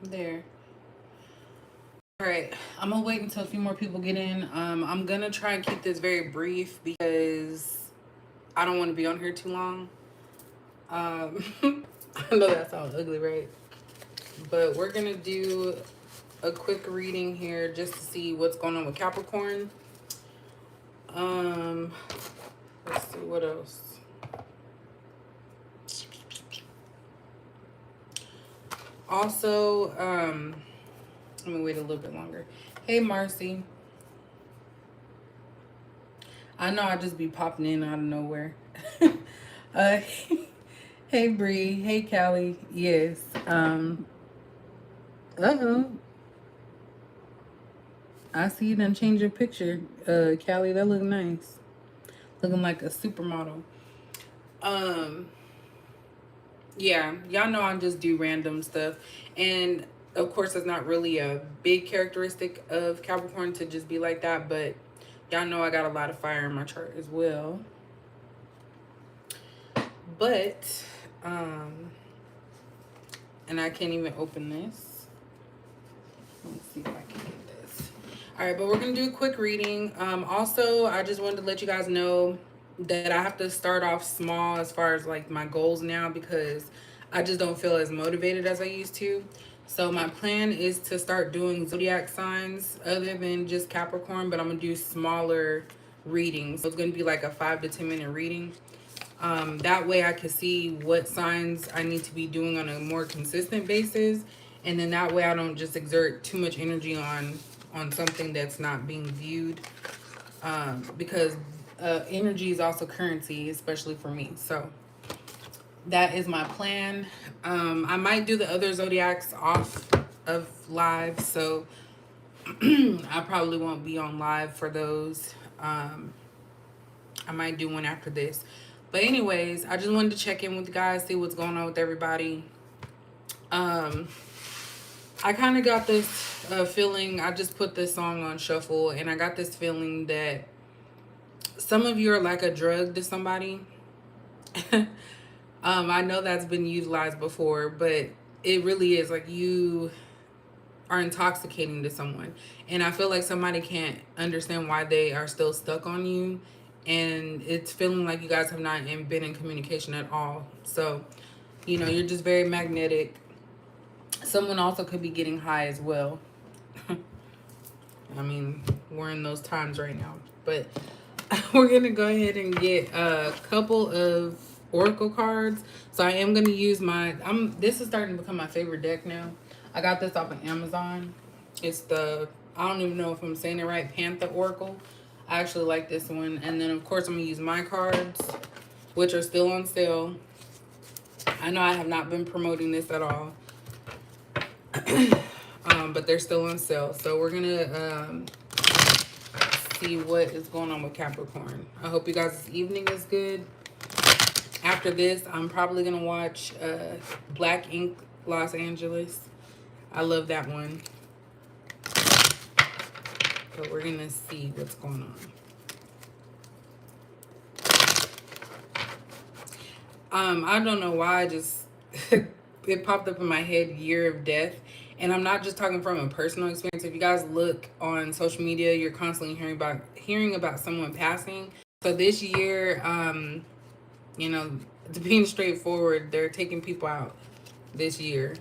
There. All right, I'm gonna wait until a few more people get in. I'm gonna try and keep this very brief because I don't want to be on here too long. Um, I know that sounds ugly, right? But we're gonna do a quick reading here just to see what's going on with Capricorn. Um, let's see what else. Also, let me wait a little bit longer. Hey, Marcy. I know I just be popping in out of nowhere. uh, hey, Bree. Hey, Callie. Yes. Uh-oh. I see you done change your picture. Callie, that look nice. Looking like a supermodel. Um, yeah, y'all know I just do random stuff. And of course, it's not really a big characteristic of Capricorn to just be like that, but y'all know I got a lot of fire in my chart as well. But, and I can't even open this. Let's see if I can get this. All right, but we're going to do a quick reading. Also, I just wanted to let you guys know that I have to start off small as far as like my goals now because I just don't feel as motivated as I used to. So my plan is to start doing zodiac signs other than just Capricorn, but I'm going to do smaller readings. So it's going to be like a 5 to 10 minute reading. That way I can see what signs I need to be doing on a more consistent basis. And then that way I don't just exert too much energy on something that's not being viewed. Because energy is also currency, especially for me. So that is my plan. I might do the other zodiacs off of live. So I probably won't be on live for those. I might do one after this. But anyways, I just wanted to check in with you guys, see what's going on with everybody. I kind of got this feeling. I just put this song on shuffle, and I got this feeling that some of you are like a drug to somebody. I know that's been utilized before, but it really is like you are intoxicating to someone. And I feel like somebody can't understand why they are still stuck on you. And it's feeling like you guys have not been in communication at all. So, you're just very magnetic. Someone also could be getting high as well. I mean, we're in those times right now. But we're going to go ahead and get a couple of oracle cards. So I am going to use this is starting to become my favorite deck now. I got this off of Amazon. It's I don't even know if I'm saying it right, Panther Oracle. I actually like this one. And then, of course, I'm going to use my cards, which are still on sale. I know I have not been promoting this at all. But they're still on sale. So we're going to see what is going on with Capricorn. I hope you guys' evening is good. After this, I'm probably going to watch Black Ink Los Angeles. I love that one. But we're going to see what's going on. I don't know why I just... it popped up in my head, Year of Death. And I'm not just talking from a personal experience. If you guys look on social media, you're constantly hearing about someone passing. So this year, to being straightforward, they're taking people out this year.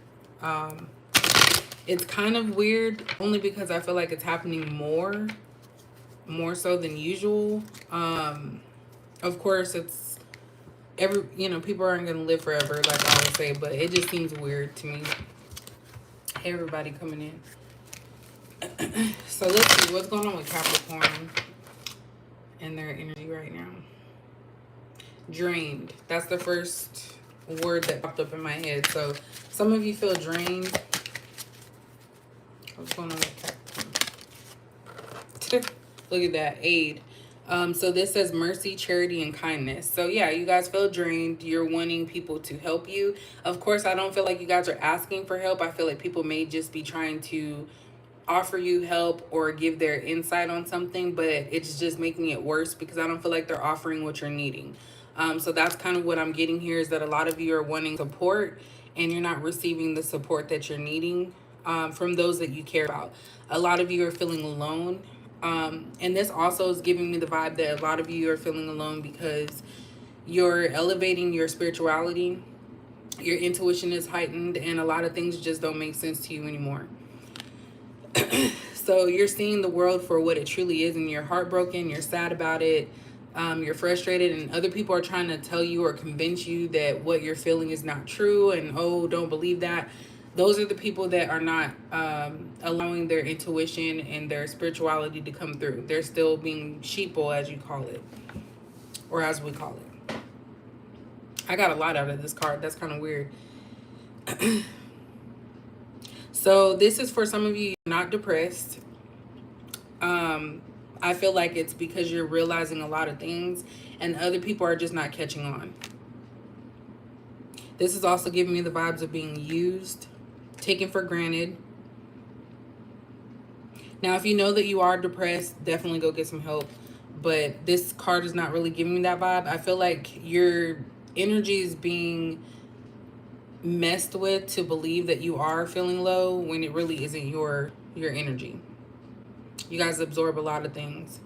It's kind of weird only because I feel like it's happening more so than usual. Of course, it's people aren't going to live forever, like I always say, but it just seems weird to me. Hey, everybody coming in. So let's see what's going on with Capricorn and their energy right now. Drained. That's the first word that popped up in my head. So some of you feel drained. What's going on with Capricorn? Look at that. Aid. So this says mercy, charity, and kindness. So yeah, you guys feel drained. You're wanting people to help you. Of course, I don't feel like you guys are asking for help. I feel like people may just be trying to offer you help or give their insight on something, but it's just making it worse because I don't feel like they're offering what you're needing. So that's kind of what I'm getting here, is that a lot of you are wanting support and you're not receiving the support that you're needing. from those that you care about. A lot of you are feeling alone. And this also is giving me the vibe that a lot of you are feeling alone because you're elevating your spirituality, your intuition is heightened, and a lot of things just don't make sense to you anymore. So you're seeing the world for what it truly is, and you're heartbroken, you're sad about it, you're frustrated, and other people are trying to tell you or convince you that what you're feeling is not true, and oh, don't believe that. Those are the people that are not allowing their intuition and their spirituality to come through. They're still being sheeple, as you call it, or as we call it. I got a lot out of this card. That's kind of weird. So this is for some of you not depressed. I feel like it's because you're realizing a lot of things and other people are just not catching on. This is also giving me the vibes of being used, taken for granted. Now, if you know that you are depressed, definitely go get some help. But this card is not really giving me that vibe. I feel like your energy is being messed with to believe that you are feeling low when it really isn't your energy. You guys absorb a lot of things.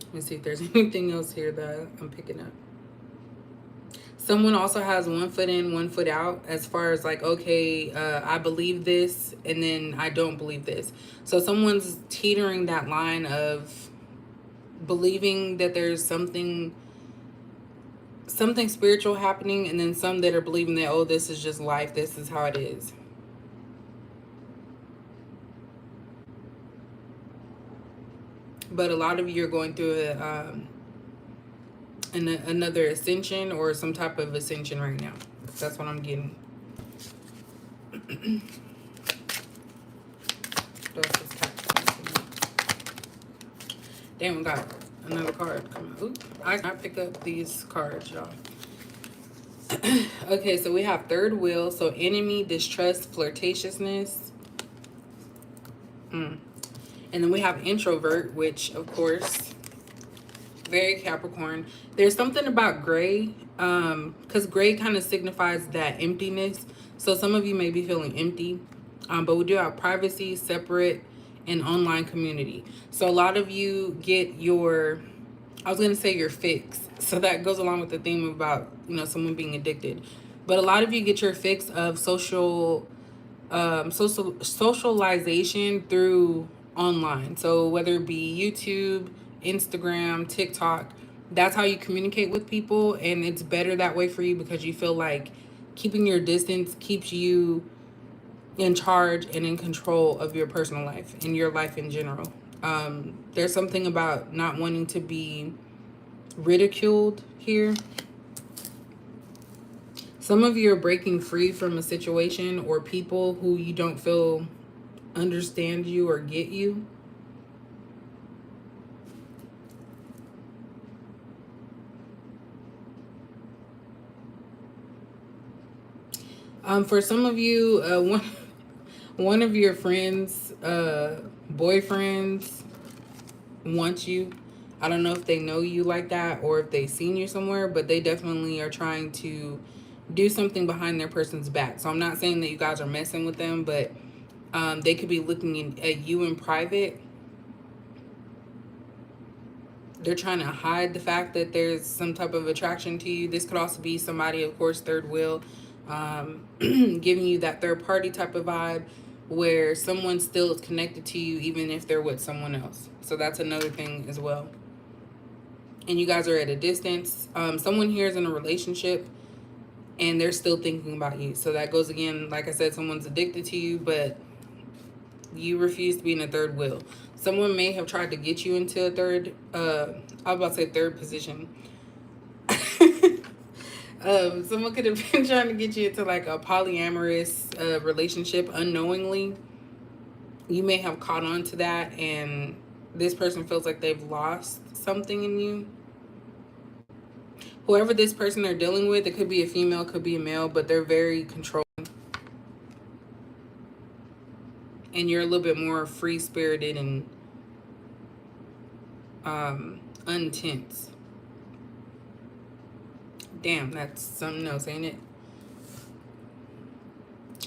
Let me see if there's anything else here that I'm picking up. Someone also has one foot in, one foot out, as far as like, okay, I believe this and then I don't believe this. So someone's teetering that line of believing that there's something spiritual happening, and then some that are believing that, oh, this is just life, this is how it is. But a lot of you are going through another ascension or some type of ascension right now. That's what I'm getting. Damn, we got another card coming. Oop, I pick up these cards, y'all. Okay, so we have third wheel. So enemy, distrust, flirtatiousness. And then we have introvert, which of course, very Capricorn. There's something about gray, because gray kind of signifies that emptiness. So some of you may be feeling empty, but we do have privacy, separate, and online community. So a lot of you get your, I was going to say your fix. So that goes along with the theme about, you know, someone being addicted. But a lot of you get your fix of socialization through online. So whether it be YouTube, Instagram, TikTok, that's how you communicate with people. And it's better that way for you because you feel like keeping your distance keeps you in charge and in control of your personal life and your life in general. There's something about not wanting to be ridiculed here. Some of you are breaking free from a situation or people who you don't feel understand you or get you. For some of you, one of your friends, boyfriends wants you. I don't know if they know you like that or if they've seen you somewhere, but they definitely are trying to do something behind their person's back. So I'm not saying that you guys are messing with them, but they could be looking at you in private. They're trying to hide the fact that there's some type of attraction to you. This could also be somebody, of course, third wheel, giving you that third party type of vibe where someone still is connected to you even if they're with someone else. So that's another thing as well. And you guys are at a distance. Someone here is in a relationship and they're still thinking about you. So that goes again, like I said, someone's addicted to you, but you refuse to be in a third wheel. Someone may have tried to get you into a third, I was about to say third position. Someone could have been trying to get you into like a polyamorous relationship unknowingly. You may have caught on to that and this person feels like they've lost something in you. Whoever this person they're dealing with, it could be a female, could be a male, but they're very controlling. And you're a little bit more free-spirited and untense. Damn, that's something else, ain't it?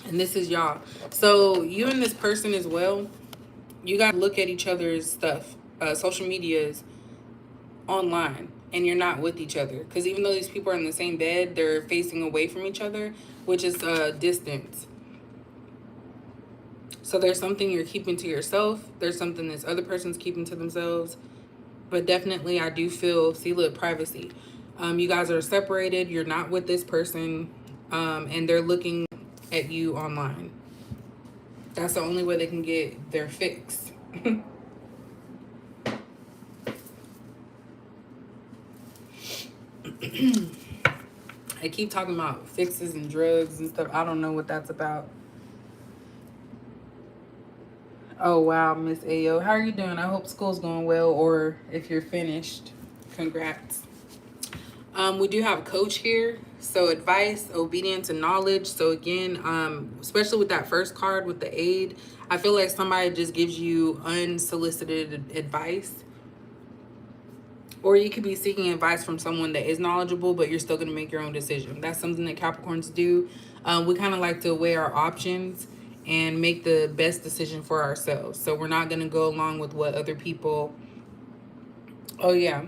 And this is y'all. So you and this person as well, you got to look at each other's stuff, social medias, online, and you're not with each other. Because even though these people are in the same bed, they're facing away from each other, which is distance. So there's something you're keeping to yourself. There's something this other person's keeping to themselves. But definitely, I do feel, see, look, privacy. You guys are separated. You're not with this person, and they're looking at you online. That's the only way they can get their fix. I keep talking about fixes and drugs and stuff. I don't know what that's about. Oh, wow, Miss Ayo. How are you doing? I hope school's going well, or if you're finished, congrats. We do have a coach here. So advice, obedience, and knowledge. So again, especially with that first card with the aid, I feel like somebody just gives you unsolicited advice. Or you could be seeking advice from someone that is knowledgeable, but you're still going to make your own decision. That's something that Capricorns do. We kind of like to weigh our options and make the best decision for ourselves. So we're not going to go along with what other people... Oh, yeah.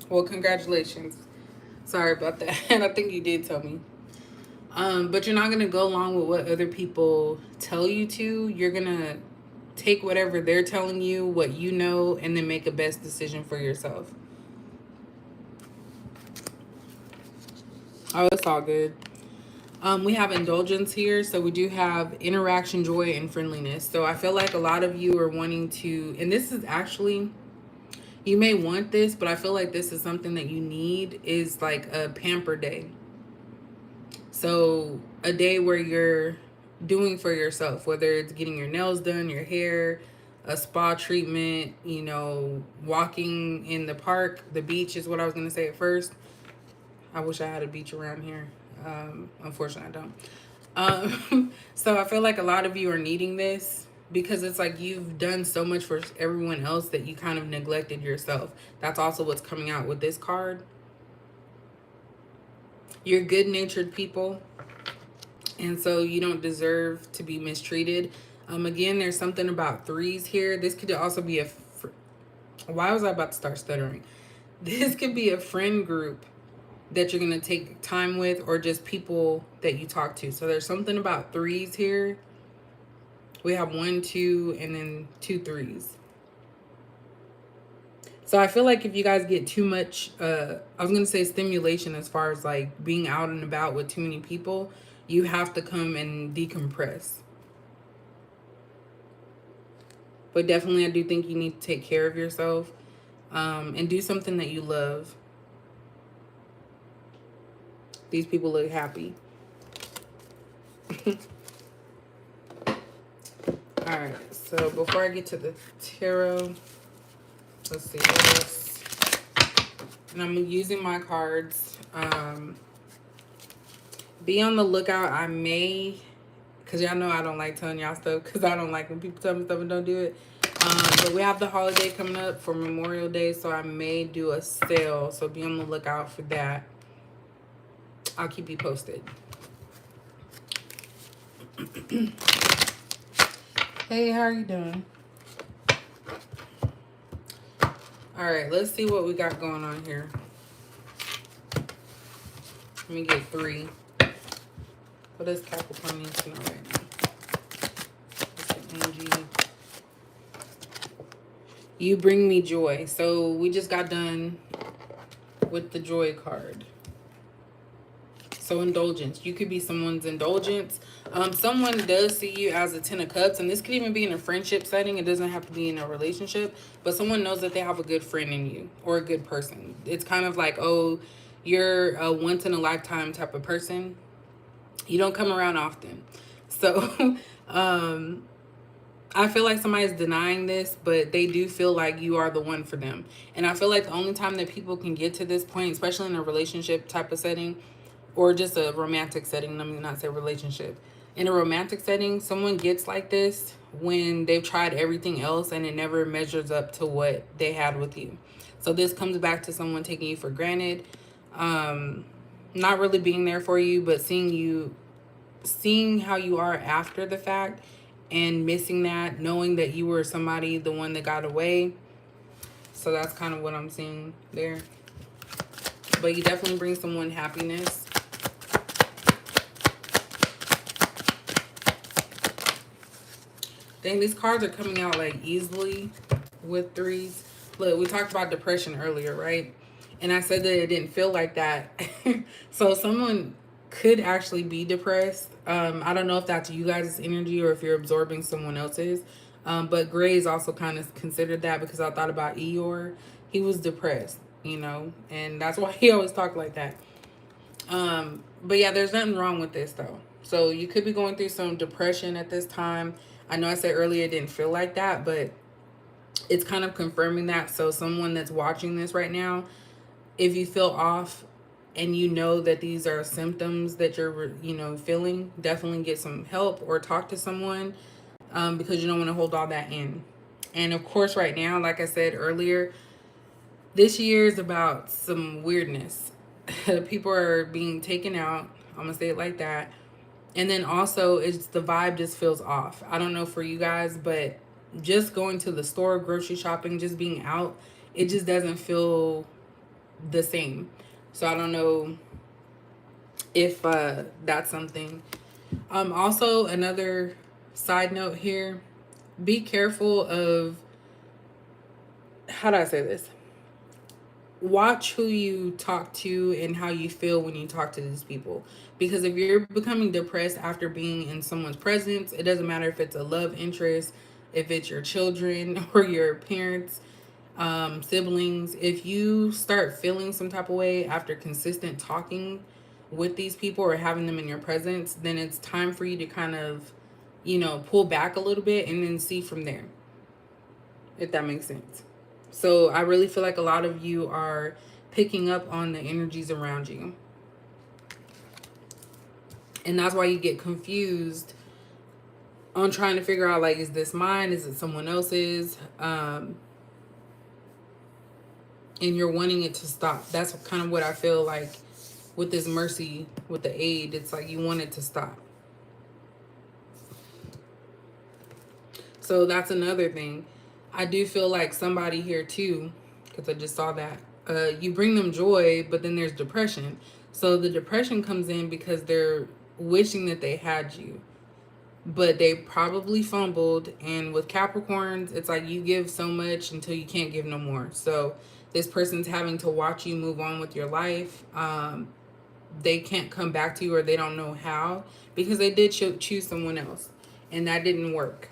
Well, congratulations. Sorry about that. And I think you did tell me. But you're not going to go along with what other people tell you to. You're going to take whatever they're telling you, what you know, and then make a best decision for yourself. Oh, it's all good. We have indulgence here. So we do have interaction, joy, and friendliness. So I feel like a lot of you are wanting to, and this is actually, you may want this, but I feel like this is something that you need, is like a pamper day. So a day where you're doing for yourself, whether it's getting your nails done, your hair, a spa treatment, you know, walking in the park, the beach is what I was going to say at first. I wish I had a beach around here. Unfortunately, I don't. So I feel like a lot of you are needing this because it's like you've done so much for everyone else that you kind of neglected yourself. That's also what's coming out with this card. You're good-natured people, and so you don't deserve to be mistreated. Again, there's something about threes here. This could also be a... Why was I about to start stuttering? This could be a friend group that you're going to take time with, or just people that you talk to. So there's something about threes here. We have 1, 2, and then 2 threes. So I feel like if you guys get too much, I was going to say stimulation as far as like being out and about with too many people, you have to come and decompress. But definitely I do think you need to take care of yourself and do something that you love. These people look happy. Alright, so before I get to the tarot, let's see what else. And I'm using my cards. Be on the lookout. I may, because y'all know I don't like telling y'all stuff, because I don't like when people tell me stuff and don't do it. But we have the holiday coming up for Memorial Day, so I may do a sale. So be on the lookout for that. I'll keep you posted. Hey, how are you doing? All right, let's see what we got going on here. Let me get 3. What does Capricorn need to know right now? What's the energy? You bring me joy. So we just got done with the joy card. So indulgence. You could be someone's indulgence. Someone does see you as a 10 of Cups, and this could even be in a friendship setting. It doesn't have to be in a relationship, but someone knows that they have a good friend in you or a good person. It's kind of like, oh, you're a once in a lifetime type of person. You don't come around often. So I feel like somebody's denying this, but they do feel like you are the one for them. And I feel like the only time that people can get to this point, especially in a relationship type of setting, or just a romantic setting, let me not say relationship. In a romantic setting, someone gets like this when they've tried everything else and it never measures up to what they had with you. So this comes back to someone taking you for granted, not really being there for you, but seeing you seeing how you are after the fact and missing that, knowing that you were somebody, the one that got away. So that's kind of what I'm seeing there. But you definitely bring someone happiness. Dang, these cards are coming out like easily with threes. Look, we talked about depression earlier, right? And I said that it didn't feel like that. So someone could actually be depressed. I don't know if that's you guys' energy or if you're absorbing someone else's. But Gray is also kind of considered that because I thought about Eeyore. He was depressed, you know, and that's why he always talked like that. But yeah, there's nothing wrong with this though. So you could be going through some depression at this time. I know I said earlier it didn't feel like that, but it's kind of confirming that. So someone that's watching this right now, if you feel off and you know that these are symptoms that you're, you know, feeling, definitely get some help or talk to someone, because you don't want to hold all that in. And of course, right now, like I said earlier, this year is about some weirdness. People are being taken out. I'm gonna say it like that. And then also, it's the vibe just feels off. I don't know for you guys, but just going to the store, grocery shopping, just being out, it just doesn't feel the same. So I don't know if that's something. Also, another side note here: be careful of, how do I say this? Watch who you talk to and how you feel when you talk to these people. Because if you're becoming depressed after being in someone's presence, it doesn't matter if it's a love interest, if it's your children or your parents, siblings. If you start feeling some type of way after consistent talking with these people or having them in your presence, then it's time for you to kind of, you know, pull back a little bit and then see from there, if that makes sense. So I really feel like a lot of you are picking up on the energies around you. And that's why you get confused on trying to figure out, like, is this mine? Is it someone else's? And you're wanting it to stop. That's kind of what I feel like with this mercy, with the aid. It's like you want it to stop. So that's another thing. I do feel like somebody here too, because I just saw that. You bring them joy, but then there's depression. So the depression comes in because they're wishing that they had you, but they probably fumbled. And with Capricorns, it's like you give so much until you can't give no more. So this person's having to watch you move on with your life. They can't come back to you, or they don't know how, because they did choose someone else and that didn't work.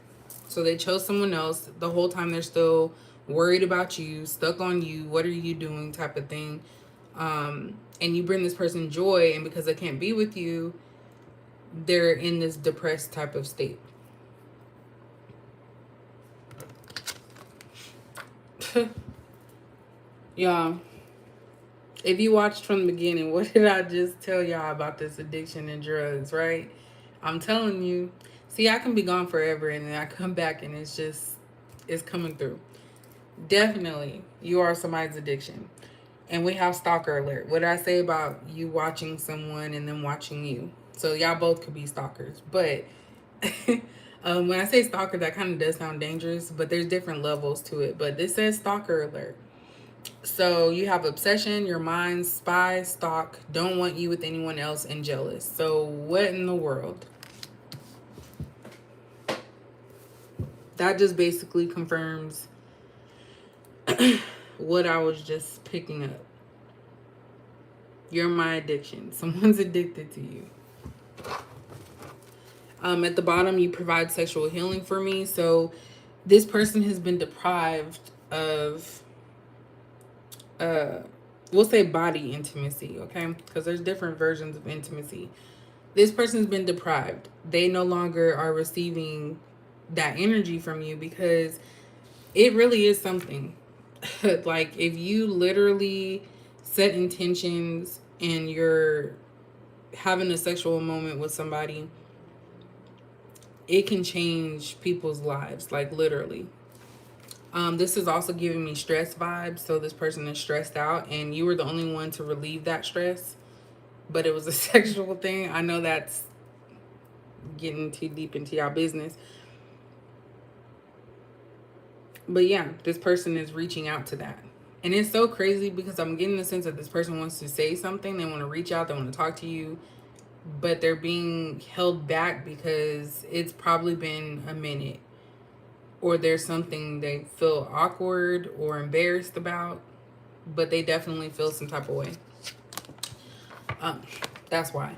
So they chose someone else. The whole time they're still worried about you, stuck on you. What are you doing type of thing. And you bring this person joy, and because they can't be with you, they're in this depressed type of state. Y'all, if you watched from the beginning, what did I just tell y'all about this addiction and drugs, right? I'm telling you. See, I can be gone forever and then I come back and it's coming through. Definitely, you are somebody's addiction. And we have stalker alert. What did I say about you watching someone and then watching you? So y'all both could be stalkers. But when I say stalker, that kind of does sound dangerous, but there's different levels to it. But this says stalker alert. So you have obsession, your mind, spy, stalk, don't want you with anyone else, and jealous. So what in the world? That just basically confirms what I was just picking up. You're my addiction. Someone's addicted to you. At the bottom, you provide sexual healing for me. So this person has been deprived of, we'll say body intimacy, okay? Because there's different versions of intimacy. This person's been deprived. They no longer are receiving that energy from you because it really is something. Like, if you literally set intentions and you're having a sexual moment with somebody, it can change people's lives, like literally. This is also giving me stress vibes. So this person is stressed out and you were the only one to relieve that stress, but it was a sexual thing. I know that's getting too deep into y'all business. But yeah, this person is reaching out to that. And it's so crazy because I'm getting the sense that this person wants to say something. They want to reach out. They want to talk to you. But they're being held back because it's probably been a minute. Or there's something they feel awkward or embarrassed about. But they definitely feel some type of way. That's why.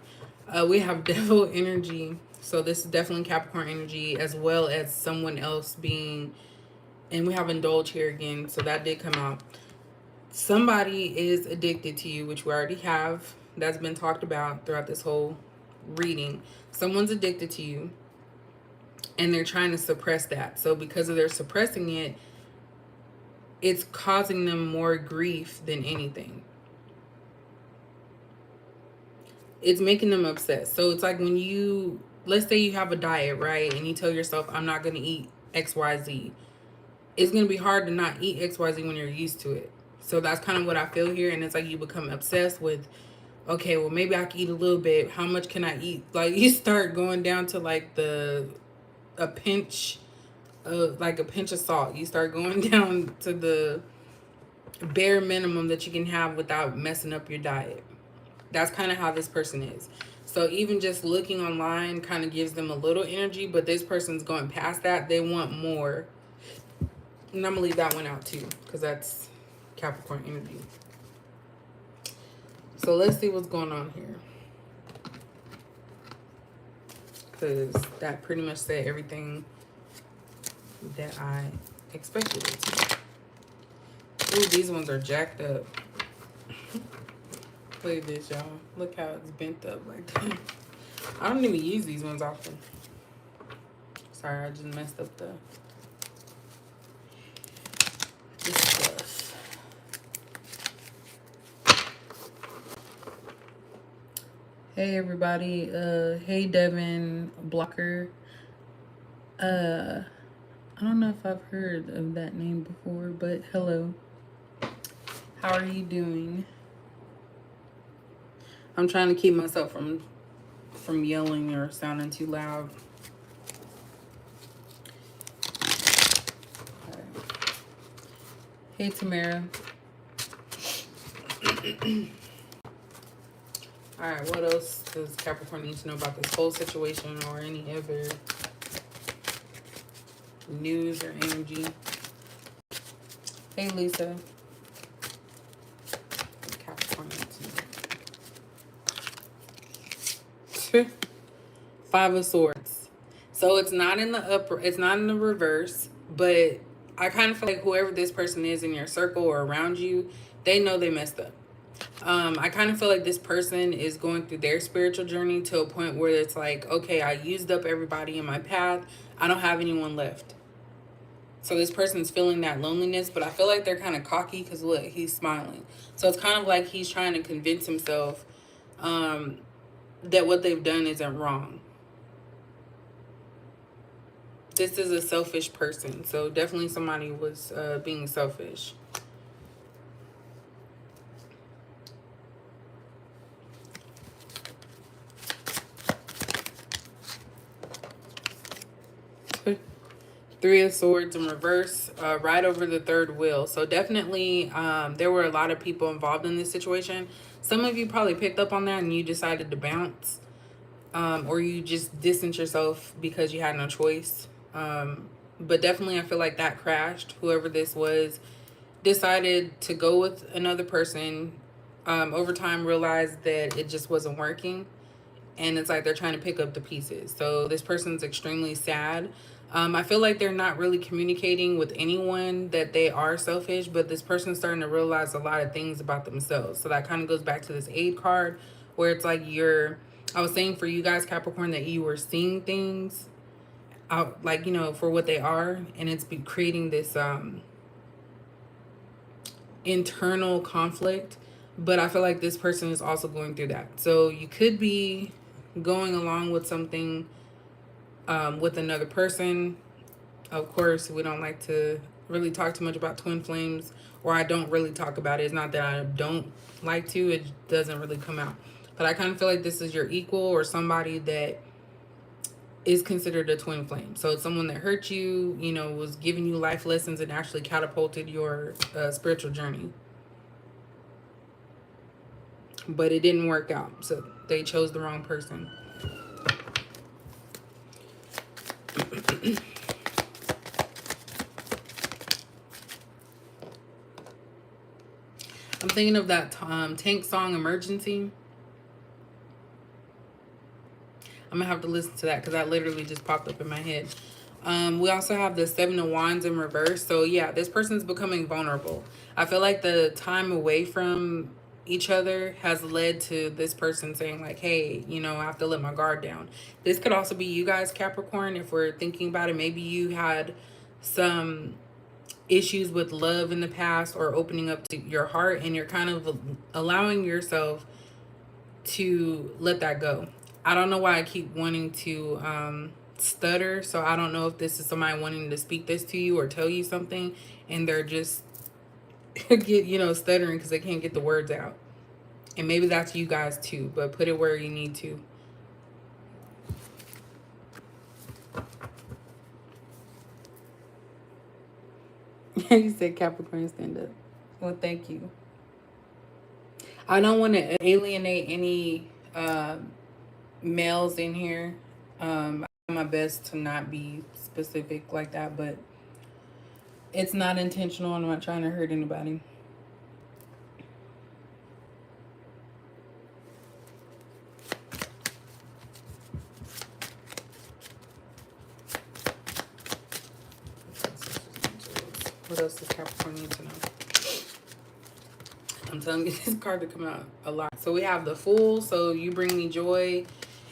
We have devil energy. So this is definitely Capricorn energy, as well as someone else being, and we have indulge here again. So that did come out. Somebody is addicted to you, which we already have. That's been talked about throughout this whole reading. Someone's addicted to you, and they're trying to suppress that. So because of their suppressing it, it's causing them more grief than anything. It's making them upset. So it's like when you, let's say you have a diet, right? And you tell yourself, I'm not going to eat XYZ. It's going to be hard to not eat XYZ when you're used to it. So that's kind of what I feel here. And it's like you become obsessed with, okay, well, maybe I can eat a little bit. How much can I eat? Like you start going down to like a pinch of salt. You start going down to the bare minimum that you can have without messing up your diet. That's kind of how this person is. So even just looking online kind of gives them a little energy, but this person's going past that. They want more. And I'm going to leave that one out too, because that's Capricorn energy. So let's see what's going on here. Because that pretty much said everything that I expected it to. Ooh, these ones are jacked up. Look at this, y'all. Look how it's bent up like that. I don't even use these ones often. Sorry, I just messed up this stuff. Hey everybody. Hey Devin Blocker. I don't know if I've heard of that name before, but hello. How are you doing? I'm trying to keep myself from yelling or sounding too loud. Okay. Hey Tamara. Alright, what else does Capricorn need to know about this whole situation or any other news or energy? Hey Lisa. Capricorn Five of Swords. So it's not in the reverse, but I kind of feel like whoever this person is in your circle or around you, they know they messed up. I kind of feel like this person is going through their spiritual journey to a point where it's like, okay, I used up everybody in my path. I don't have anyone left. So this person's feeling that loneliness, but I feel like they're kind of cocky because look, he's smiling. So it's kind of like he's trying to convince himself that what they've done isn't wrong. This is a selfish person. So definitely somebody was being selfish. Three of Swords in reverse, right over the third wheel. So definitely there were a lot of people involved in this situation. Some of you probably picked up on that and you decided to bounce. Or you just distanced yourself because you had no choice. But definitely I feel like that crashed. Whoever this was decided to go with another person. Over time realized that it just wasn't working. And it's like they're trying to pick up the pieces. So this person's extremely sad. I feel like they're not really communicating with anyone that they are selfish, but this person's starting to realize a lot of things about themselves. So that kind of goes back to this aid card where it's like I was saying for you guys, Capricorn, that you were seeing things out, like, you know, for what they are. And it's creating this internal conflict. But I feel like this person is also going through that. So you could be going along with something with another person. Of course, we don't like to really talk too much about twin flames, or I don't really talk about it. It's not that I don't like to, it doesn't really come out. But I kind of feel like this is your equal or somebody that is considered a twin flame. So it's someone that hurt you, you know, was giving you life lessons and actually catapulted your spiritual journey. But it didn't work out. So they chose the wrong person. I'm thinking of that Tank song, Emergency. I'm going to have to listen to that because that literally just popped up in my head. We also have the Seven of Wands in reverse. So, yeah, this person's becoming vulnerable. I feel like the time away from each other has led to this person saying, like, hey, you know, I have to let my guard down. This could also be you guys, Capricorn, if we're thinking about it. Maybe you had some issues with love in the past or opening up to your heart, and you're kind of allowing yourself to let that go. I don't know why I keep wanting to stutter, so I don't know if this is somebody wanting to speak this to you or tell you something, and they're just get, you know, stuttering because they can't get the words out. And maybe that's you guys too, but put it where you need to. You said Capricorn, stand up. Well, thank you. I don't want to alienate any males in here. I do my best to not be specific like that, but it's not intentional. I'm not trying to hurt anybody. What else does Capricorn need to know? I'm telling you, this card to come out a lot. So we have the Fool, so you bring me joy.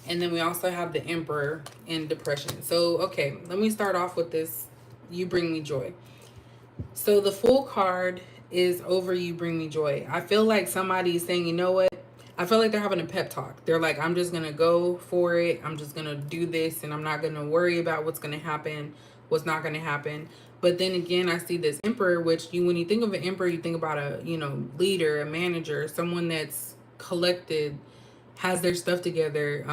And then we also have the Emperor in depression. So, okay, let me start off with this. You bring me joy. So the Fool card is over you bring me joy. I feel like somebody is saying, you know what? I feel like they're having a pep talk. They're like, I'm just going to go for it. I'm just going to do this, and I'm not going to worry about what's going to happen, what's not going to happen. But then again, I see this Emperor, which when you think of an Emperor, you think about a, you know, leader, a manager, someone that's collected, has their stuff together,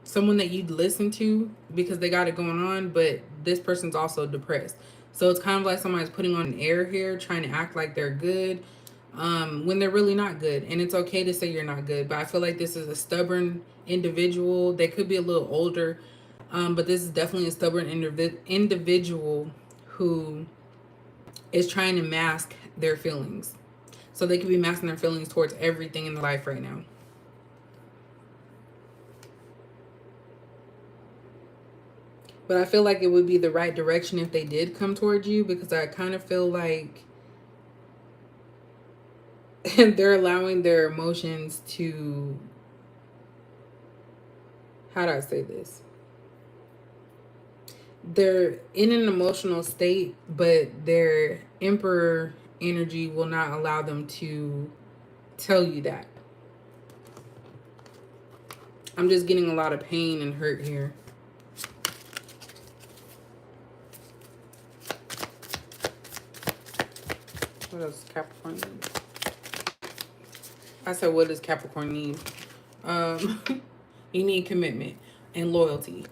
someone that you'd listen to because they got it going on, but this person's also depressed. So it's kind of like somebody's putting on an air here, trying to act like they're good, when they're really not good. And it's okay to say you're not good, but I feel like this is a stubborn individual. They could be a little older, but this is definitely a stubborn individual who is trying to mask their feelings. So they could be masking their feelings towards everything in their life right now. But I feel like it would be the right direction if they did come towards you, because I kind of feel like they're allowing their emotions to, how do I say this? They're in an emotional state, but their Emperor energy will not allow them to tell you that. I'm just getting a lot of pain and hurt here. What else does Capricorn need? I said, what does Capricorn need? You need commitment and loyalty.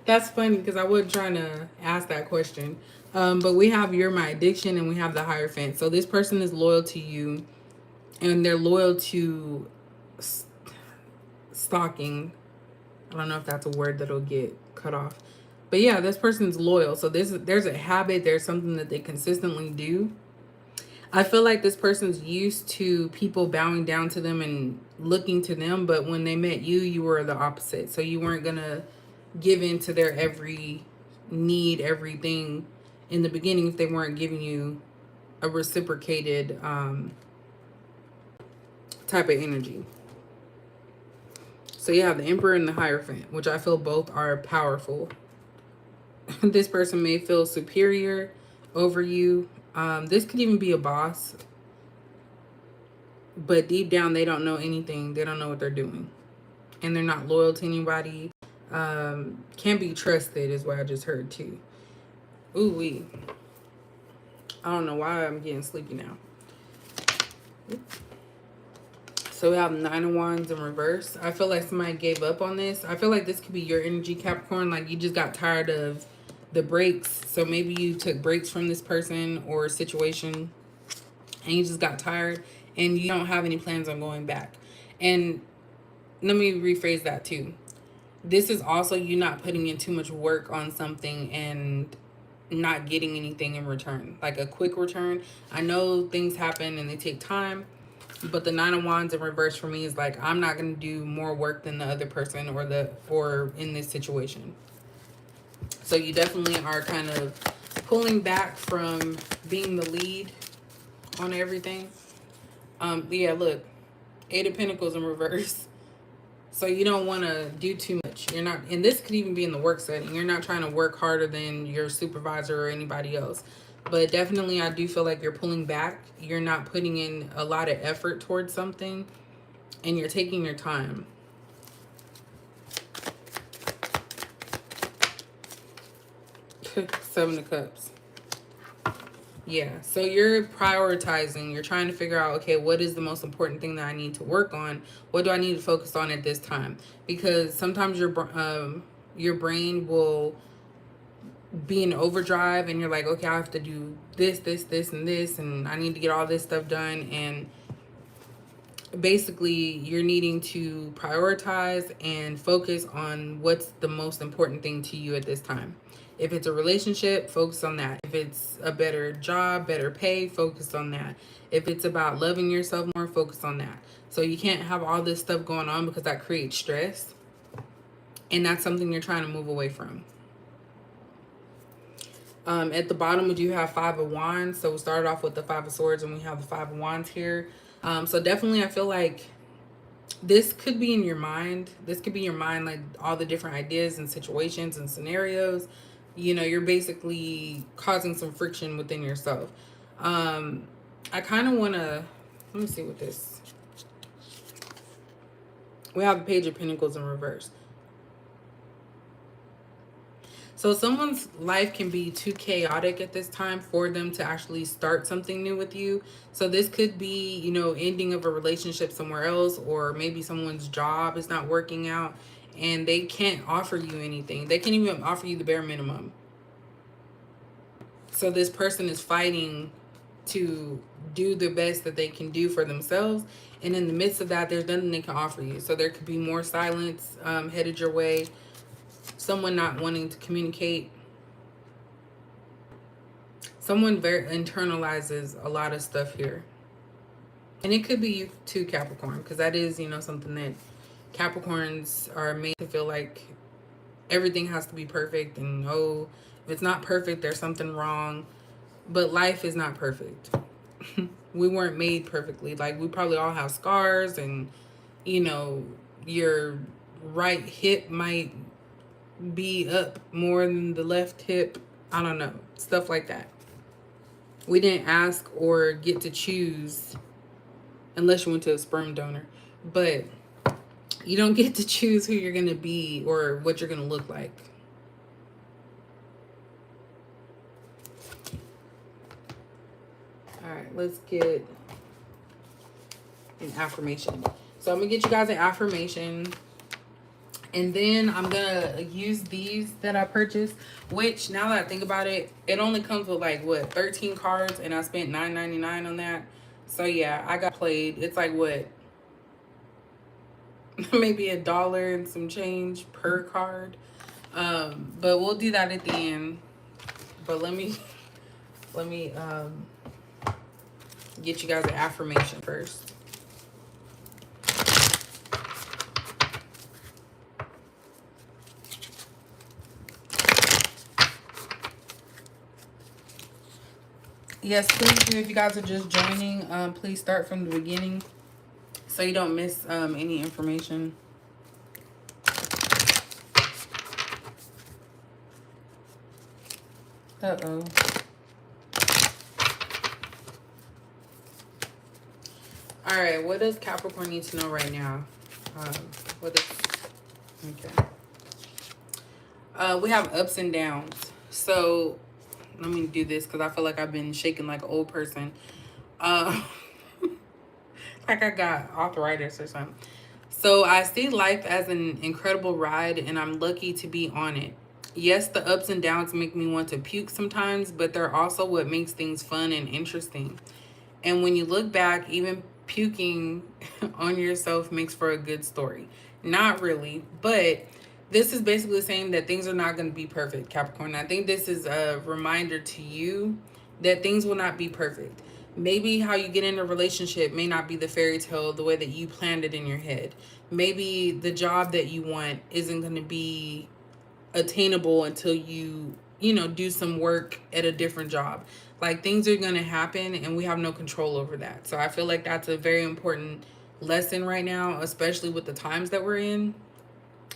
That's funny because I wasn't trying to ask that question. But we have You're My Addiction and we have the Hierophant. So this person is loyal to you, and they're loyal to stalking. I don't know if that's a word that'll get cut off. But yeah, this person's loyal. So there's a habit, there's something that they consistently do. I feel like this person's used to people bowing down to them and looking to them, but when they met you, you were the opposite. So you weren't going to give in to their every need, everything in the beginning if they weren't giving you a reciprocated type of energy. So you have the Emperor and the Hierophant, which I feel both are powerful. This person may feel superior over you. This could even be a boss, but deep down they don't know anything. They don't know what they're doing, and they're not loyal to anybody. Can't be trusted is what I just heard too. Ooh wee. I don't know why I'm getting sleepy now. So we have Nine of Wands in reverse. I feel like somebody gave up on this. I feel like this could be your energy, Capricorn. Like you just got tired of the breaks. So maybe you took breaks from this person or situation and you just got tired and you don't have any plans on going back. And let me rephrase that too. This is also you not putting in too much work on something and not getting anything in return. Like a quick return. I know things happen and they take time. But the Nine of Wands in reverse for me is like, I'm not going to do more work than the other person or in this situation. So you definitely are kind of pulling back from being the lead on everything. Yeah, look, Eight of Pentacles in reverse. So you don't want to do too much. You're not, and this could even be in the work setting. You're not trying to work harder than your supervisor or anybody else. But definitely, I do feel like you're pulling back. You're not putting in a lot of effort towards something. And you're taking your time. Seven of Cups. Yeah, so you're prioritizing. You're trying to figure out, okay, what is the most important thing that I need to work on? What do I need to focus on at this time? Because sometimes your brain will be in overdrive and you're like, okay, I have to do this, and this, and I need to get all this stuff done. And basically you're needing to prioritize and focus on what's the most important thing to you at this time. If it's a relationship, focus on that. If it's a better job, better pay, focus on that. If it's about loving yourself more, focus on that. So you can't have all this stuff going on because that creates stress. And that's something you're trying to move away from. At the bottom, we do have Five of Wands. So we started off with the Five of Swords and we have the Five of Wands here. So definitely I feel like this could be in your mind. This could be your mind, like all the different ideas and situations and scenarios. You know, you're basically causing some friction within yourself. I kind of want to, let me see what this. We have the Page of Pentacles in reverse. So someone's life can be too chaotic at this time for them to actually start something new with you. So this could be, you know, ending of a relationship somewhere else, or maybe someone's job is not working out and they can't offer you anything. They can't even offer you the bare minimum. So this person is fighting to do the best that they can do for themselves. And in the midst of that, there's nothing they can offer you. So there could be more silence headed your way. Someone not wanting to communicate. Someone very internalizes a lot of stuff here. And it could be you too, Capricorn, because that is, you know, something that Capricorns are made to feel like everything has to be perfect. And oh, if it's not perfect, there's something wrong. But life is not perfect. We weren't made perfectly. Like, we probably all have scars and, you know, your right hip might be up more than the left hip. I don't know. Stuff like that. We didn't ask or get to choose unless you went to a sperm donor. But you don't get to choose who you're going to be or what you're going to look like. All right, let's get an affirmation. So I'm going to get you guys an affirmation. And then I'm going to use these that I purchased, which now that I think about it, it only comes with like, what, 13 cards, and I spent $9.99 on that. So yeah, I got played. It's like, what, maybe $1 and some change per card. But we'll do that at the end. But let me get you guys an affirmation first. Yes, please do. If you guys are just joining, please start from the beginning so you don't miss any information. Uh-oh. All right, what does Capricorn need to know right now? Okay. We have ups and downs. So let me do this because I feel like I've been shaking like an old person. Like like I got arthritis or something. So I see life as an incredible ride, and I'm lucky to be on it. Yes, the ups and downs make me want to puke sometimes, but they're also what makes things fun and interesting. And when you look back, even puking on yourself makes for a good story. Not really, but this is basically saying that things are not going to be perfect, Capricorn. I think this is a reminder to you that things will not be perfect. Maybe how you get in a relationship may not be the fairy tale the way that you planned it in your head. Maybe the job that you want isn't going to be attainable until you do some work at a different job. Like, things are going to happen and we have no control over that. So I feel like that's a very important lesson right now, especially with the times that we're in,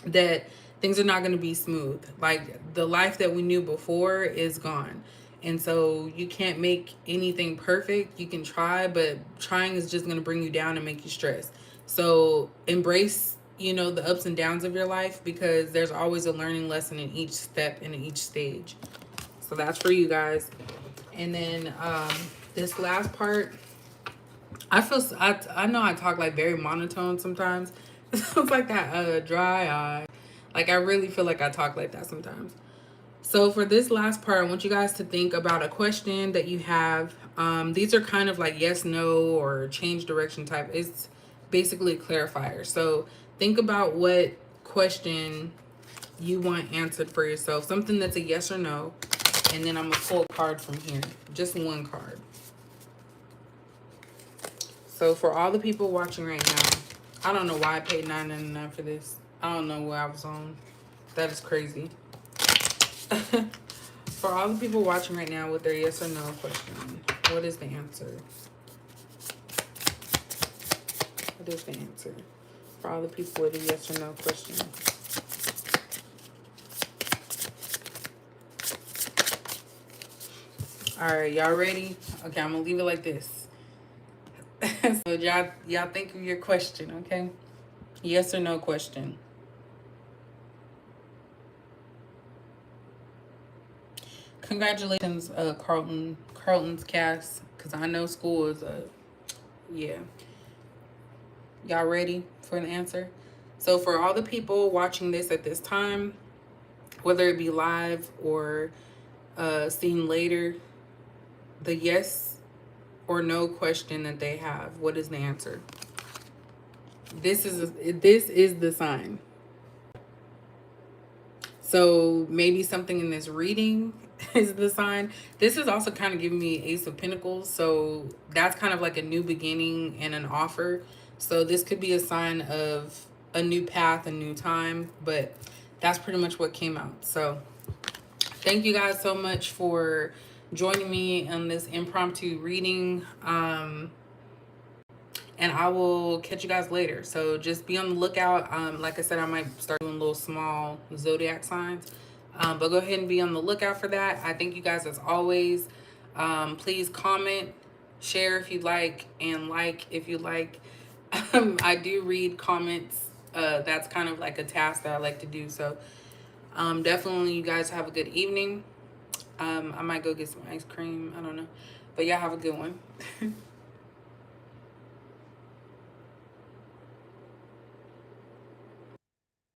that things are not going to be smooth. Like, the life that we knew before is gone. And so you can't make anything perfect. You can try, but trying is just going to bring you down and make you stress. So embrace, the ups and downs of your life, because there's always a learning lesson in each step and in each stage. So that's for you guys. And then this last part, I know I talk like very monotone sometimes. It sounds like that dry eye. Like, I really feel like I talk like that sometimes. So for this last part, I want you guys to think about a question that you have. These are kind of like yes, no, or change direction type. It's basically a clarifier. So think about what question you want answered for yourself. Something that's a yes or no. And then I'm going to pull a card from here. Just one card. So for all the people watching right now, I don't know why I paid $9.99 for this. I don't know what I was on. That is crazy. For all the people watching right now with their yes or no question, what is the answer? What is the answer? For all the people with a yes or no question. All right, y'all ready? Okay, I'm gonna leave it like this. So y'all think of your question, okay? Yes or no question. Congratulations, Carlton's cast, because I know school is yeah. Y'all ready for an answer? So for all the people watching this at this time, whether it be live or seen later, the yes or no question that they have, what is the answer? This is the sign. So maybe something in this reading is the sign. This is also kind of giving me Ace of Pentacles. So that's kind of like a new beginning and an offer. So this could be a sign of a new path, a new time. But that's pretty much what came out. So thank you guys so much for joining me on this impromptu reading. And I will catch you guys later. So just be on the lookout. Like I said, I might start doing little small zodiac signs. But go ahead and be on the lookout for that. I thank you guys as always. Please comment, share if you like, and like if you like. I do read comments. That's kind of like a task that I like to do. So definitely you guys have a good evening. I might go get some ice cream. I don't know. But y'all have a good one.